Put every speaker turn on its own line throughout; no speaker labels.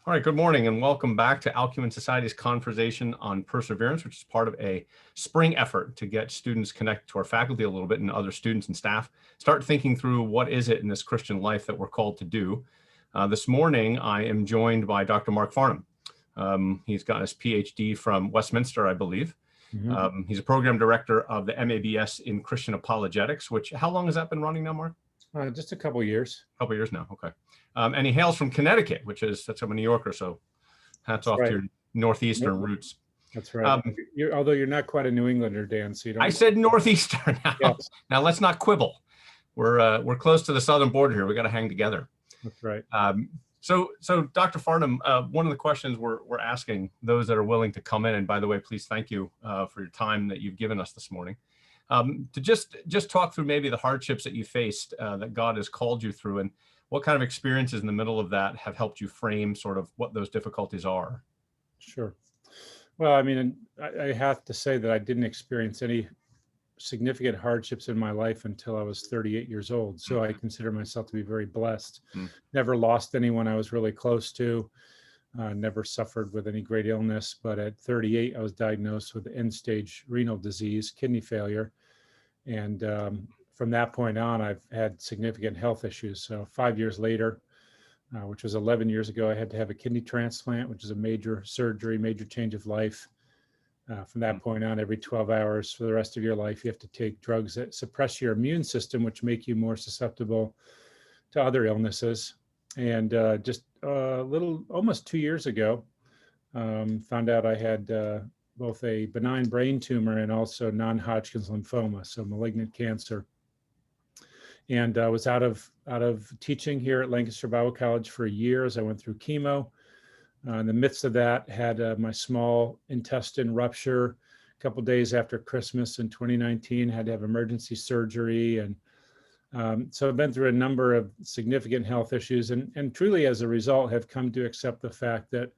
All right, good morning and welcome back to Alcuin Society's conversation on perseverance, which is part of a spring effort to get students connected to our faculty a little bit and other students and staff. Start thinking through what is it in this Christian life that we're called to do. This morning, I am joined by Dr. Mark Farnham. He's got his PhD from Westminster, I believe. He's a program director of the MABS in Christian Apologetics, which, how long has that been running now, Mark?
Just a couple of years.
A couple of years now, okay. And he hails from Connecticut, which is, that's I'm a New Yorker, so hats off to your Northeastern roots.
That's right. Although you're not quite a New Englander, Dan, so you don't.
I said Northeastern now.
Yes.
Now let's not quibble. We're close to the southern border here. We got to hang together.
That's right.
So Dr. Farnham, one of the questions we're asking those that are willing to come in, and by the way, please thank you for your time that you've given us this morning, to just talk through maybe the hardships that you faced, that God has called you through, and what kind of experiences in the middle of that have helped you frame sort of what those difficulties are.
Sure. Well, I mean, I have to say that I didn't experience any significant hardships in my life until I was 38 years old. So I consider myself to be very blessed. Never lost anyone I was really close to, never suffered with any great illness. But at 38, I was diagnosed with end-stage renal disease, kidney failure. And from that point on, I've had significant health issues. So 5 years later, which was 11 years ago, I had to have a kidney transplant, which is a major surgery, major change of life. From that point on, every 12 hours for the rest of your life, you have to take drugs that suppress your immune system, which make you more susceptible to other illnesses. And just almost 2 years ago, found out I had both a benign brain tumor and also non-Hodgkin's lymphoma, so malignant cancer. And I was out of teaching here at Lancaster Bible College for years. I went through chemo. In the midst of that, had my small intestine rupture a couple of days after Christmas in 2019, had to have emergency surgery. And so I've been through a number of significant health issues and truly as a result have come to accept the fact that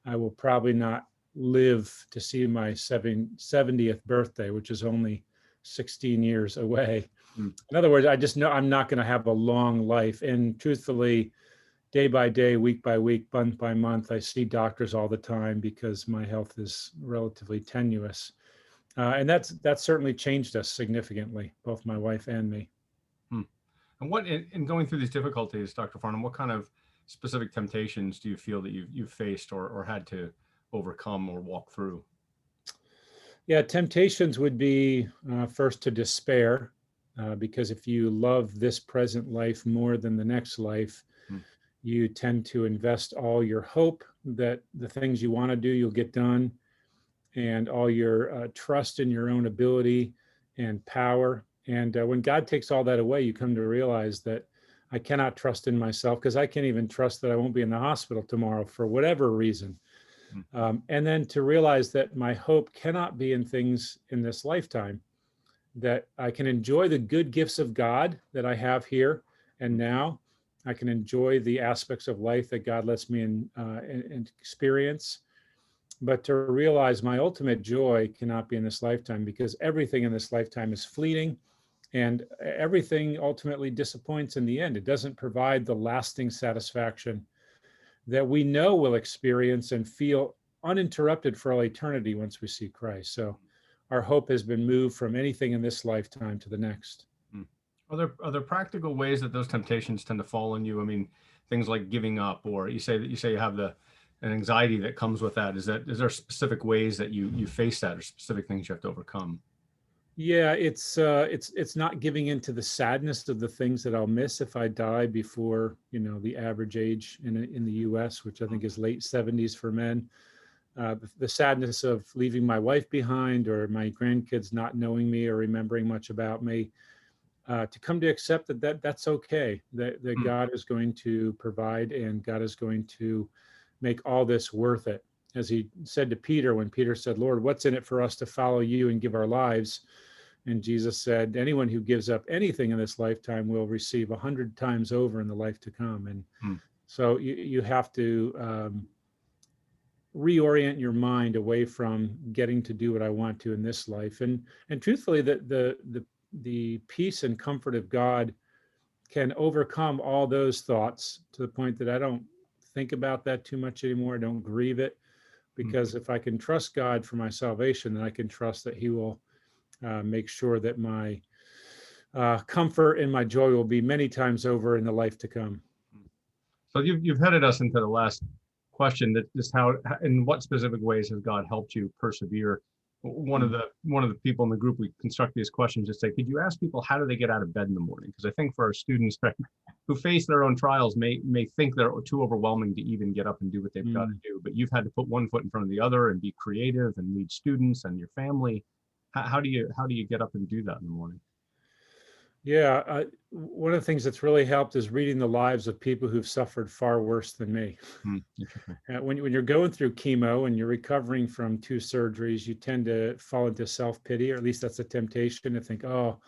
I will probably not live to see my 70th birthday, which is only 16 years away. In other words, I just know I'm not going to have a long life. And truthfully, day by day, week by week, month by month, I see doctors all the time because my health is relatively tenuous. And that's certainly changed us significantly, both my wife and me.
And what, in going through these difficulties, Dr. Farnham, what kind of specific temptations do you feel that you've faced or had to overcome or walk through?
Yeah, temptations would be first to despair, because if you love this present life more than the next life, you tend to invest all your hope that the things you want to do, you'll get done, and all your trust in your own ability and power. And when God takes all that away, you come to realize that I cannot trust in myself because I can't even trust that I won't be in the hospital tomorrow for whatever reason. And then to realize that my hope cannot be in things in this lifetime, that I can enjoy the good gifts of God that I have here and now. I can enjoy the aspects of life that God lets me in experience, but to realize my ultimate joy cannot be in this lifetime because everything in this lifetime is fleeting and everything ultimately disappoints in the end. It doesn't provide the lasting satisfaction that we know we'll experience and feel uninterrupted for all eternity once we see Christ. So our hope has been moved from anything in this lifetime to the next.
Are there practical ways that those temptations tend to fall on you? I mean, things like giving up, or you say you have an anxiety that comes with that. Is there specific ways that you face that, or specific things you have to overcome?
Yeah, it's not giving into the sadness of the things that I'll miss if I die before, the average age in the U.S., which I think is late 70s for men. The sadness of leaving my wife behind or my grandkids not knowing me or remembering much about me. To come to accept that's okay, that God is going to provide and God is going to make all this worth it. As he said to Peter, when Peter said, Lord, what's in it for us to follow you and give our lives? And Jesus said, anyone who gives up anything in this lifetime will receive 100 times over in the life to come. And so you have to reorient your mind away from getting to do what I want to in this life. And truthfully, the peace and comfort of God can overcome all those thoughts to the point that I don't think about that too much anymore. I don't grieve it, because if I can trust God for my salvation, then I can trust that he will make sure that my comfort and my joy will be many times over in the life to come.
So you've headed us into the last question, that is how, in what specific ways has God helped you persevere? One of the people in the group, we construct these questions to say, could you ask people, how do they get out of bed in the morning? Because I think for our students who face their own trials may think they're too overwhelming to even get up and do what they've got to do. But you've had to put one foot in front of the other and be creative and lead students and your family. How do you get up and do that in the morning?
Yeah, one of the things that's really helped is reading the lives of people who've suffered far worse than me. When you're going through chemo and you're recovering from 2 surgeries, you tend to fall into self-pity, or at least that's a temptation to think, oh,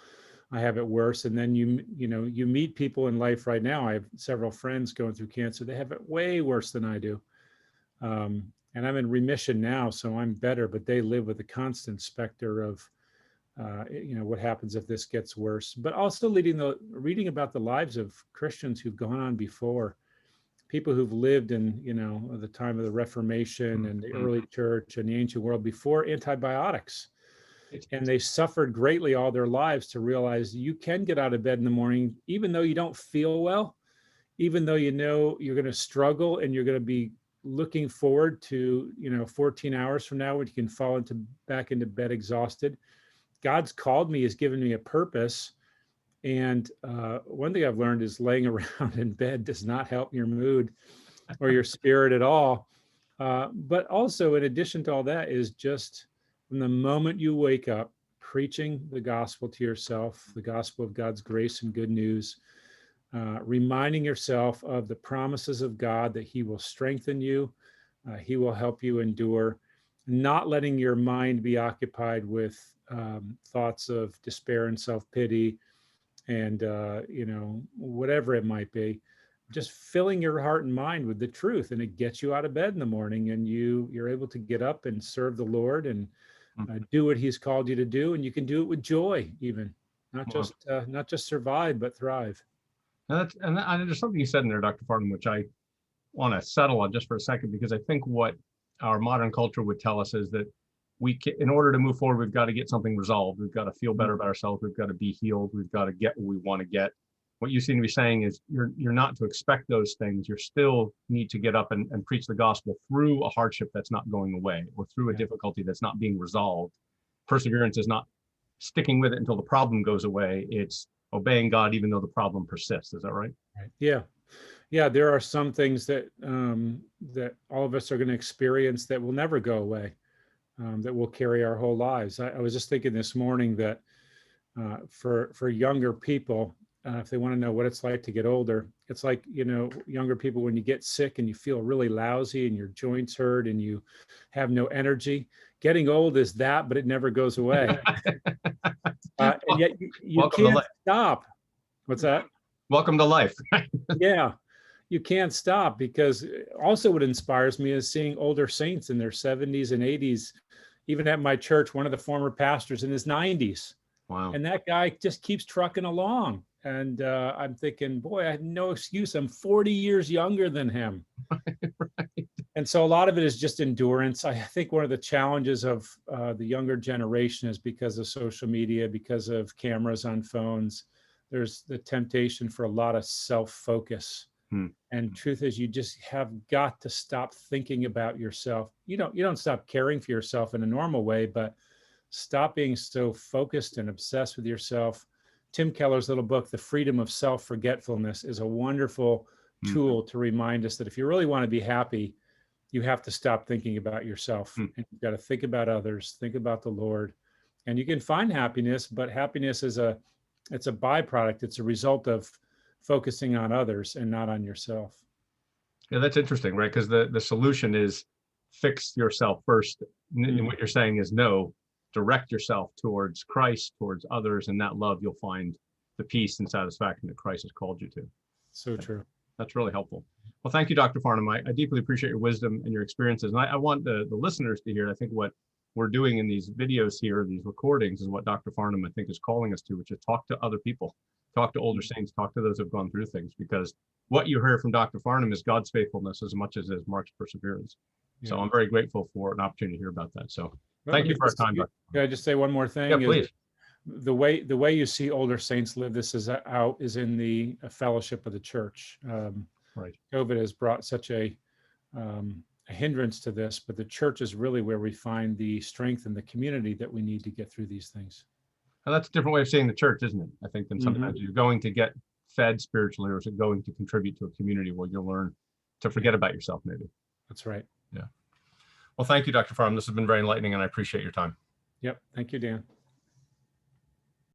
I have it worse. And then you meet people in life right now. I have several friends going through cancer. They have it way worse than I do. And I'm in remission now, so I'm better, but they live with a constant specter of what happens if this gets worse. But also reading about the lives of Christians who've gone on before, people who've lived in the time of the Reformation and the early church and the ancient world before antibiotics, and they suffered greatly all their lives to realize you can get out of bed in the morning even though you don't feel well, even though you're going to struggle and you're going to be looking forward to 14 hours from now when you can fall back into bed exhausted. God's called me, has given me a purpose. And one thing I've learned is laying around in bed does not help your mood or your spirit at all. But also, in addition to all that, is just from the moment you wake up, preaching the gospel to yourself, the gospel of God's grace and good news, reminding yourself of the promises of God, that he will strengthen you, he will help you endure, not letting your mind be occupied with thoughts of despair and self-pity and whatever it might be, just filling your heart and mind with the truth, and it gets you out of bed in the morning, and you're able to get up and serve the Lord and do what he's called you to do, and you can do it with joy, even not just survive but thrive.
And there's something you said in there, Dr. Farnham, which I want to settle on just for a second, because I think what our modern culture would tell us is that in order to move forward, we've got to get something resolved. We've got to feel better about ourselves. We've got to be healed. We've got to get what we want to get. What you seem to be saying is you're not to expect those things. You still need to get up and preach the gospel through a hardship that's not going away, or through a difficulty that's not being resolved. Perseverance is not sticking with it until the problem goes away. It's obeying God even though the problem persists. Is that right?
Yeah. There are some things that that all of us are going to experience that will never go away, that will carry our whole lives. I was just thinking this morning that for younger people, if they want to know what it's like to get older, it's like, younger people, when you get sick and you feel really lousy and your joints hurt and you have no energy. Getting old is that, but it never goes away. And yet you can't stop. What's that?
Welcome to life.
Yeah, you can't stop, because also what inspires me is seeing older saints in their 70s and 80s. Even at my church, one of the former pastors in his 90s.
Wow.
And that guy just keeps trucking along. And I'm thinking, boy, I have no excuse. I'm 40 years younger than him. Right. And so a lot of it is just endurance. I think one of the challenges of the younger generation is because of social media, because of cameras on phones, there's the temptation for a lot of self-focus. And truth is, you just have got to stop thinking about yourself. You don't stop caring for yourself in a normal way, but stop being so focused and obsessed with yourself. Tim Keller's little book, The Freedom of Self-Forgetfulness, is a wonderful tool to remind us that if you really want to be happy, you have to stop thinking about yourself. And you've got to think about others, think about the Lord. And you can find happiness, but happiness is it's a byproduct. It's a result of focusing on others and not on yourself.
Yeah, that's interesting, right? Because the solution is fix yourself first. And what you're saying is direct yourself towards Christ, towards others, and that love, you'll find the peace and satisfaction that Christ has called you to.
So true.
That's really helpful. Well, thank you, Dr. Farnham. I deeply appreciate your wisdom and your experiences. And I want the listeners to hear, I think what we're doing in these videos here, these recordings, is what Dr. Farnham, I think, is calling us to, which is talk to other people. talk to older saints, talk to those who've gone through things, because what you heard from Dr. Farnham is God's faithfulness as much as is Mark's perseverance. So I'm very grateful for an opportunity to hear about that. So thank you for our time.
Can I just say one more thing?
Yeah, please.
The way you see older saints live this is in the fellowship of the church.
Right.
COVID has brought such a hindrance to this, but the church is really where we find the strength and the community that we need to get through these things.
And that's a different way of seeing the church, isn't it? I think than sometimes you're going to get fed spiritually, or is it going to contribute to a community where you'll learn to forget about yourself, maybe?
That's right.
Yeah. Well, thank you, Dr. Farnham. This has been very enlightening, and I appreciate your time.
Yep. Thank you, Dan.